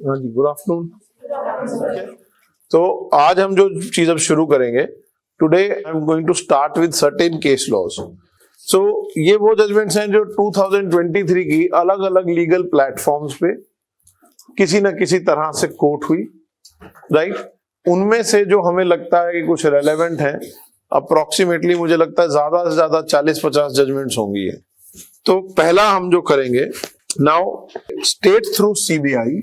हाँ जी, good afternoon. तो आज हम जो चीज अब शुरू करेंगे, today I am going to start with certain case laws. So ये वो जजमेंट्स हैं जो 2023 की अलग अलग लीगल प्लेटफॉर्म्स पे किसी न किसी तरह से कोर्ट हुई, राइट। उनमें से जो हमें लगता है कि कुछ रेलेवेंट है, अप्रोक्सीमेटली मुझे लगता है ज्यादा से ज्यादा 40-50 जजमेंट्स होंगी है। तो पहला हम जो करेंगे now, state through CBI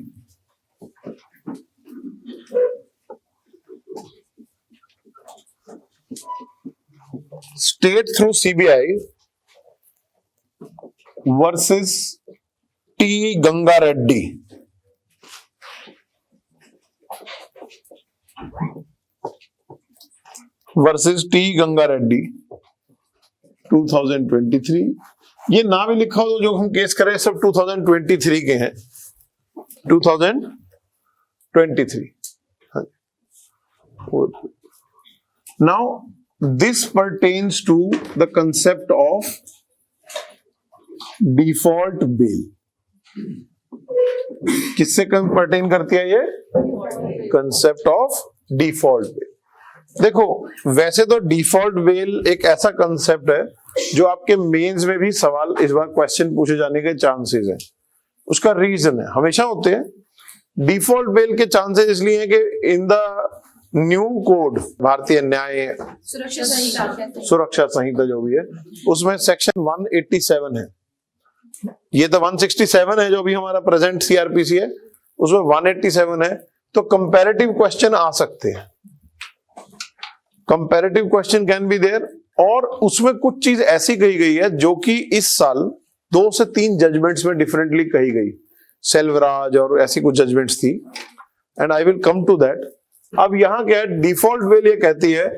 versus T Ganga Reddy. Versus T Ganga Reddy 2023। ये ना भी लिखा हो तो जो हम केस करें सब 2023 के हैं, 2023। Now this pertains to the concept of default bail। किससे पर्टेन करती है ये? Concept of default bail. देखो, वैसे तो डिफॉल्ट बेल एक ऐसा कंसेप्ट है जो आपके मेंस में भी सवाल इस बार क्वेश्चन पूछे जाने के चांसेस है। उसका रीजन है, हमेशा होते हैं। डिफॉल्ट बेल के चांसेस इसलिए हैं कि इन द न्यू कोड, भारतीय न्याय सुरक्षा संहिता जो भी है, उसमें सेक्शन 187 है। ये तो 167 है जो भी हमारा प्रेजेंट सीआरपीसी है, उसमें 187 है। तो कंपैरेटिव क्वेश्चन आ सकते हैं, comparative question can be there. और उसमें कुछ चीज ऐसी कही गई है जो कि इस साल 2 से 3 जजमेंट्स में डिफरेंटली कही गई, सेल्वराज और ऐसी कुछ जजमेंट्स थी, and I will come to that. अब यहां क्या है, डिफॉल्ट बेल ये कहती है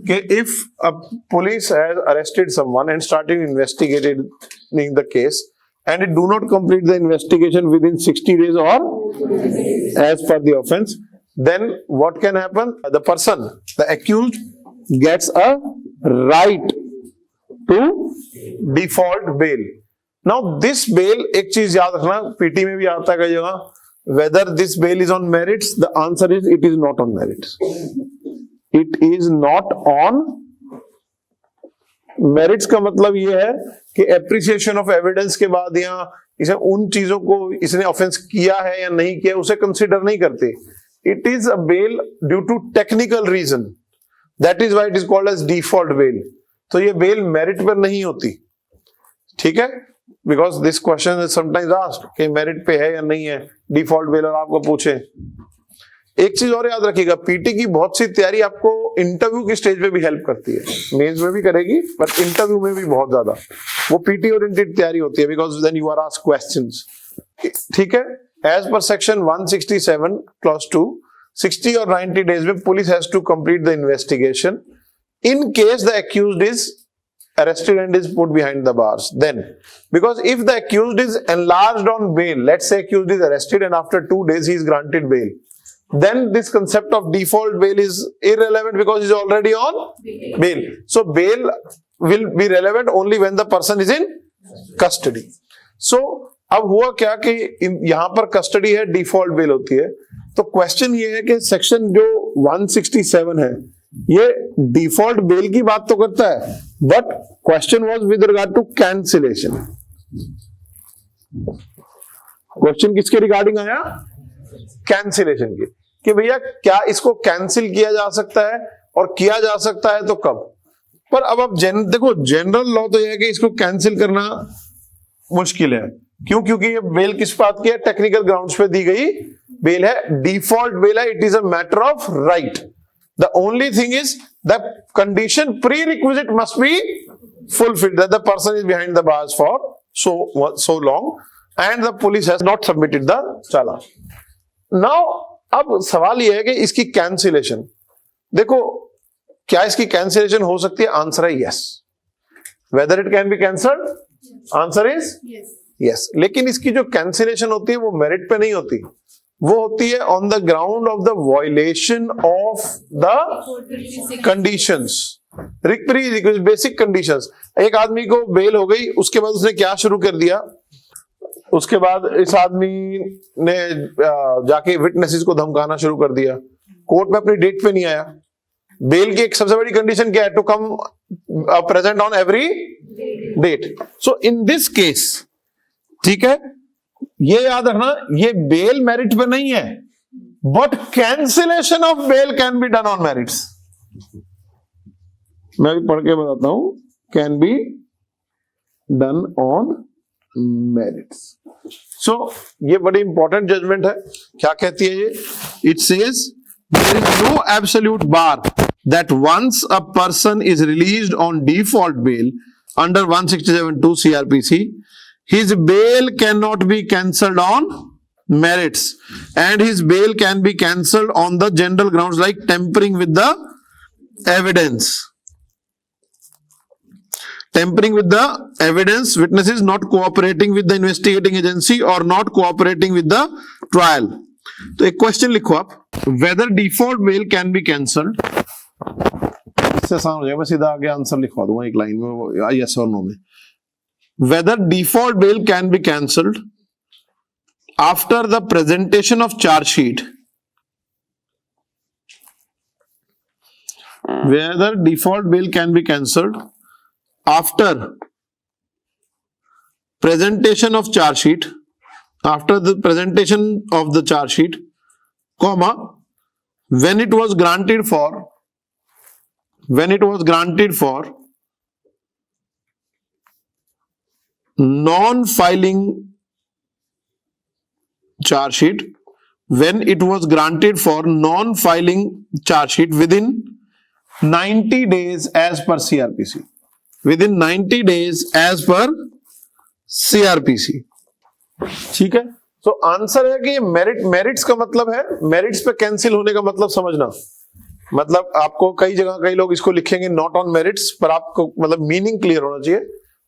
कि if a police has arrested someone and started investigating the case and it do not complete the investigation within 60 days or as per the offense, then what can happen? The person, the accused, gets a right to default bail. Now this bail, एक चीज याद रखना, PT में भी आता है कई जगह, whether this bail is on merits, the answer is it is not on merits. It is not on merits का मतलब ये है कि एप्रिसिएशन ऑफ एविडेंस के बाद या इसे उन चीजों को इसने ऑफेंस किया है या नहीं किया उसे कंसीडर नहीं करते। It is a bail due to technical reason, that is why it is called as default bail. तो ये बेल मेरिट पर नहीं होती, ठीक है, because this question is sometimes asked कि मेरिट पे है या नहीं है डिफॉल्ट बेल, और आपको पूछे। एक चीज और याद रखिएगा, पीटी की बहुत सी तैयारी आपको इंटरव्यू की स्टेज पे भी हेल्प करती है, मेंस में भी करेगी बट इंटरव्यू में भी बहुत ज्यादा वो पीटी ओरिएंटेड तैयारी होती है, because then you are asked questions, ठीक है। एज पर सेक्शन 167 क्लॉज 2, 60 और 90 डेज में police has to complete the investigation in case the accused is arrested and is put behind the bars. Then, because if the accused is enlarged on bail, let's say accused is arrested and after 2 days he is granted bail, then this concept of default bail is irrelevant because he is already on bail. So bail will be relevant only when the person is in custody. So अब हुआ क्या कि यहां पर custody है, default bell होती है। तो क्वेश्चन ये है कि सेक्शन जो 167 है ये डिफॉल्ट बेल की बात तो करता है, but question was with regard to cancellation. Question किसके रिगार्डिंग आया? कैंसिलेशन की, कि भैया क्या इसको कैंसिल किया जा सकता है, और किया जा सकता है तो कब। पर अब आप देखो, जनरल लॉ तो यह है कि इसको कैंसिल करना मुश्किल है। क्यों? क्योंकि ये बेल किस बात की है? टेक्निकल ग्राउंड्स पे दी गई बेल है, डिफॉल्ट बेल है, it is a matter of right. The only thing is the condition prerequisite must be fulfilled, that the person is behind the bars for so long and the police has not submitted the challan. Now अब सवाल यह है कि इसकी cancellation, देखो क्या इसकी cancellation हो सकती है? आंसर है yes. Whether it can be cancelled, answer is yes. लेकिन इसकी जो कैंसिलेशन होती है वो मेरिट पे नहीं होती, वो होती है on the ground of the violation of the conditions, basic conditions. एक आदमी को बेल हो गई, उसके बाद उसने क्या शुरू कर दिया? उसके बाद इस आदमी ने जाके विटनेसेस को धमकाना शुरू कर दिया, कोर्ट में अपनी डेट पे नहीं आया। बेल की एक सबसे बड़ी कंडीशन क्या है? To come present on every date. So in this case, ठीक है, ये याद रखना, ये बेल मेरिट पे नहीं है, but cancellation of bail can be done on merits. मैं भी पढ़ के बताता हूं, can be done on merits. So ये बड़ी इंपॉर्टेंट जजमेंट है। क्या कहती है ये? It says there is no absolute bar that once a person is released on default bail under 167(2) CRPC, his bail cannot be cancelled on merits, and his bail can be cancelled on the general grounds like tampering with the evidence. Tampering with the evidence, witnesses not cooperating with the investigating agency or not cooperating with the trial. तो एक question लिखो आप, whether default bail can be cancelled, इससे आसान हो जाएगा, मैं सीधा आगे आंसर लिखवा दूंगा एक लाइन में, yes or no में। Whether default bail can be cancelled after the presentation of charge sheet, whether default bail can be cancelled after presentation of charge sheet, after the presentation of the charge sheet, comma, when it was granted for non-filing charge sheet, when it was granted for non-filing charge sheet within 90 days as per CRPC, within 90 days as per CRPC। ठीक है, तो answer है कि merits का मतलब है, merits पे cancel होने का मतलब समझना, मतलब आपको कई जगह कई लोग इसको लिखेंगे नॉट ऑन मेरिट्स, पर आपको मतलब मीनिंग क्लियर होना चाहिए।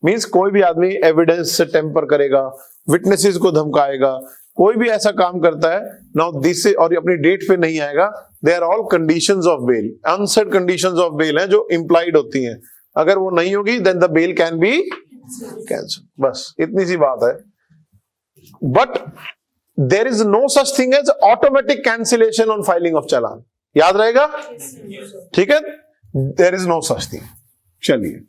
मींस कोई भी आदमी एविडेंस से टेम्पर करेगा, विटनेसेस को धमकाएगा, कोई भी ऐसा काम करता है नाउ दिस, और अपनी डेट पे नहीं आएगा, they are all conditions of bail, unset conditions of bail हैं जो इंप्लाइड होती हैं। अगर वो नहीं होगी then the bail can be cancel, बस इतनी सी बात है। But there is no such thing as automatic cancellation on filing of challan, याद रहेगा? ठीक है, there is no such thing. चलिए।